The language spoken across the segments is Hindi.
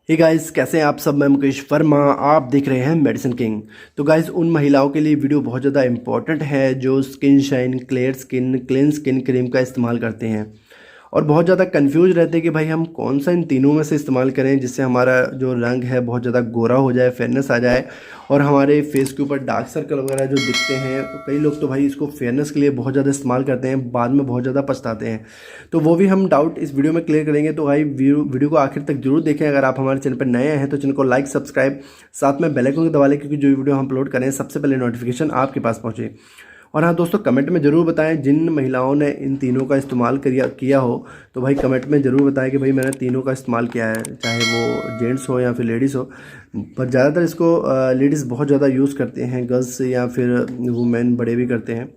हे गाइस, कैसे हैं आप सब। मैं मुकेश वर्मा, आप देख रहे हैं मेडिसिन किंग। तो गाइस, उन महिलाओं के लिए वीडियो बहुत ज़्यादा इंपॉर्टेंट है जो skin shine, clear skin, clean skin cream का इस्तेमाल करते हैं और बहुत ज़्यादा कंफ्यूज रहते हैं कि भाई हम कौन सा इन तीनों में से इस्तेमाल करें जिससे हमारा जो रंग है बहुत ज़्यादा गोरा हो जाए, फेयरनेस आ जाए और हमारे फेस के वीडियो डार्क सर्कल वगैरह जो दिखते हैं। तो कई लोग तो भाई इसको फेयरनेस के लिए बहुत ज़्यादा इस्तेमाल करते हैं, बाद में बहुत ज़्यादा पछताते हैं। तो वो भी हम डाउट इस वीडियो में क्लियर करेंगे। तो भाई वीडियो को आखिर तक जरूर देखें। अगर आप हमारे चैनल पर नए हैं तो चैनल को लाइक, सब्सक्राइब, साथ में बेल आइकन को दबा लें, क्योंकि जो वीडियो हम अपलोड करें सबसे पहले नोटिफिकेशन आपके पास पहुँचे। और हाँ दोस्तों, कमेंट में ज़रूर बताएं जिन महिलाओं ने इन तीनों का इस्तेमाल किया हो। तो भाई कमेंट में ज़रूर बताएं कि भाई मैंने तीनों का इस्तेमाल किया है, चाहे वो जेंट्स हो या फिर लेडीज़ हो। पर ज़्यादातर इसको लेडीज़ बहुत ज़्यादा यूज़ करते हैं, गर्ल्स या फिर वुमेन बड़े भी करते हैं।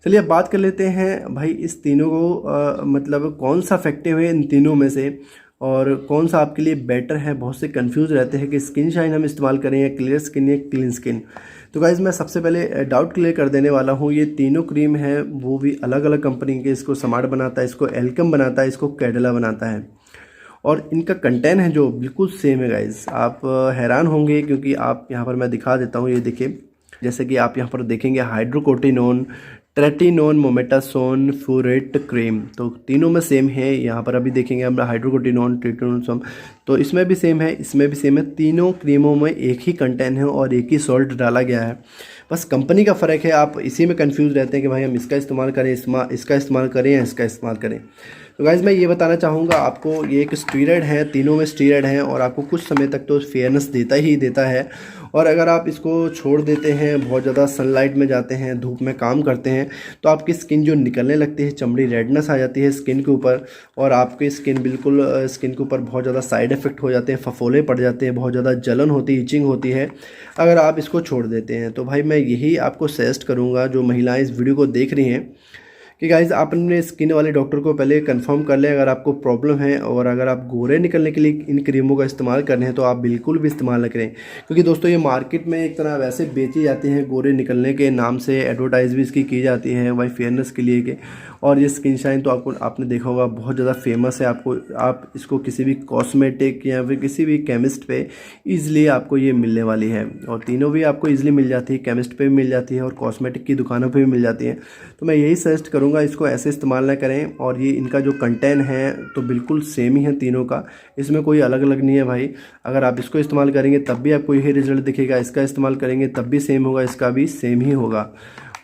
चलिए अब बात कर लेते हैं भाई इस तीनों को मतलब कौन सा इफेक्टिव है इन तीनों में से और कौन सा आपके लिए बेटर है। बहुत से कंफ्यूज रहते हैं कि स्किन शाइन हम इस्तेमाल करें या क्लियर स्किन या क्लीन स्किन। तो गाइज़ मैं सबसे पहले डाउट क्लियर कर देने वाला हूँ। ये तीनों क्रीम है वो भी अलग अलग कंपनी के। इसको समार्ट बनाता है, इसको एल्कम बनाता है, इसको कैडिला बनाता है और इनका कंटेंट है जो बिल्कुल सेम है। गाइज़ आप हैरान होंगे क्योंकि आप यहाँ पर मैं दिखा देता हूँ। ये देखिए, जैसे कि आप यहाँ पर देखेंगे हाइड्रोकोटिनोन, ट्रेटिनोन, मोमेटासोन, फ्यूरेट क्रीम, तो तीनों में सेम है। यहाँ पर अभी देखेंगे हम हाइड्रोकोटिनोन, ट्रेटिनोन, तो इसमें भी सेम है, इसमें भी सेम है। तीनों क्रीमों में एक ही कंटेंट है और एक ही सॉल्ट डाला गया है, बस कंपनी का फ़र्क है। आप इसी में कंफ्यूज रहते हैं कि भाई हम इसका इस्तेमाल करें, इसका इस्तेमाल करें या इसका इस्तेमाल करें। तो गाइज़ मैं ये बताना चाहूँगा आपको, ये एक स्टीरॉयड है, तीनों में स्टीरॉयड हैं और आपको कुछ समय तक तो फेयरनेस देता ही देता है। और अगर आप इसको छोड़ देते हैं, बहुत ज़्यादा सनलाइट में जाते हैं, धूप में काम करते हैं, तो आपकी स्किन जो निकलने लगती है, चमड़ी रेडनेस आ जाती है स्किन के ऊपर और आपकी स्किन बिल्कुल स्किन के ऊपर बहुत ज़्यादा साइड इफ़ेक्ट हो जाते हैं, फफोले पड़ जाते हैं, बहुत ज़्यादा जलन होती है, इचिंग होती है अगर आप इसको छोड़ देते हैं। तो भाई मैं यही आपको सजेस्ट करूँगा, जो महिलाएँ इस वीडियो को देख रही हैं, कि गाइज़ आप अपने स्किन वाले डॉक्टर को पहले कंफर्म कर लें अगर आपको प्रॉब्लम है। और अगर आप गोरे निकलने के लिए इन क्रीमों का इस्तेमाल कर रहे हैं तो आप बिल्कुल भी इस्तेमाल न करें, क्योंकि दोस्तों ये मार्केट में एक तरह वैसे बेची जाती हैं, गोरे निकलने के नाम से एडवर्टाइज भी इसकी की जाती है भाई फेयरनेस के लिए के। और ये स्किन शाइन तो आपने देखा होगा बहुत ज़्यादा फेमस है। आप इसको किसी भी कॉस्मेटिक या फिर किसी भी केमिस्ट पे ईज़िली आपको ये मिलने वाली है और तीनों भी आपको ईज़िली मिल जाती है, केमिस्ट पे भी मिल जाती है और कॉस्मेटिक की दुकानों पे भी मिल जाती है। तो मैं यही सजेस्ट करूँगा इसको ऐसे इस्तेमाल ना करें। और ये इनका जो कंटेंट है तो बिल्कुल सेम ही है तीनों का, इसमें कोई अलग अलग नहीं है भाई। अगर आप इसको इस्तेमाल करेंगे तब भी आपको यही रिजल्ट दिखेगा, इसका इस्तेमाल करेंगे तब भी सेम होगा, इसका भी सेम ही होगा।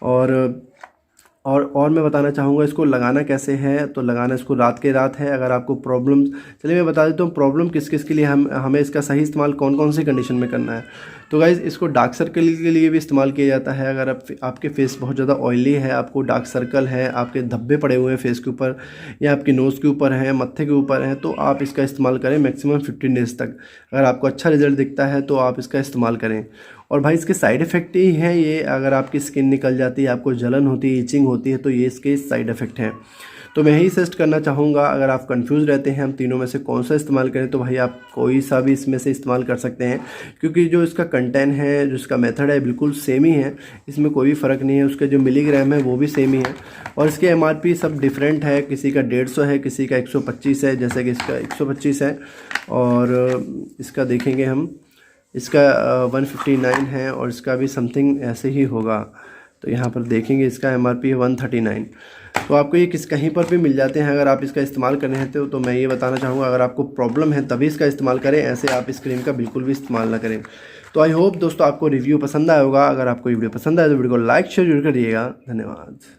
और मैं बताना चाहूँगा इसको लगाना कैसे है। तो लगाना इसको रात के रात है। अगर आपको प्रॉब्लम, चलिए मैं बता देता हूँ प्रॉब्लम किस किस के लिए हमें इसका सही इस्तेमाल कौन कौन सी कंडीशन में करना है। तो गाइज़ इसको डार्क सर्कल के लिए भी इस्तेमाल किया जाता है। अगर आपके फेस बहुत ज़्यादा ऑयली है, आपको डार्क सर्कल है, आपके धब्बे पड़े हुए हैं फेस के ऊपर या आपकी नोज़ के ऊपर हैं, मत्थे के ऊपर हैं, तो आप इसका इस्तेमाल करें मैक्सिमम 15 डेज़ तक। अगर आपको अच्छा रिजल्ट दिखता है तो आप इसका इस्तेमाल करें। और भाई इसके साइड इफ़ेक्ट ही हैं ये, अगर आपकी स्किन निकल जाती है, आपको जलन होती है, इचिंग होती है, तो ये इसके साइड इफ़ेक्ट हैं। तो मैं यही सजेस्ट करना चाहूँगा, अगर आप कंफ्यूज रहते हैं हम तीनों में से कौन सा इस्तेमाल करें, तो भाई आप कोई सा भी इसमें से इस्तेमाल कर सकते हैं, क्योंकि जो इसका कंटेंट है, जो इसका मेथड है, बिल्कुल सेम ही है, इसमें कोई भी फ़र्क नहीं है। उसके जो मिलीग्राम है वो भी सेम ही है और इसके MRP सब डिफरेंट है। किसी का 150 है, किसी का 125 है, जैसे कि इसका 125 है और इसका देखेंगे हम, इसका 159 है और इसका भी समथिंग ऐसे ही होगा। तो यहाँ पर देखेंगे इसका MRP है 139। तो आपको ये कहीं पर भी मिल जाते हैं। अगर आप इसका इस्तेमाल कर रहे हैं तो मैं ये बताना चाहूँगा, अगर आपको प्रॉब्लम है तभी इसका इस्तेमाल करें, ऐसे आप इस क्रीम का बिल्कुल भी इस्तेमाल ना करें। तो आई होप दोस्तों आपको रिव्यू पसंद आया होगा। अगर आपको ये वीडियो पसंद आए तो वीडियो को लाइक शेयर जरूर करिएगा। धन्यवाद।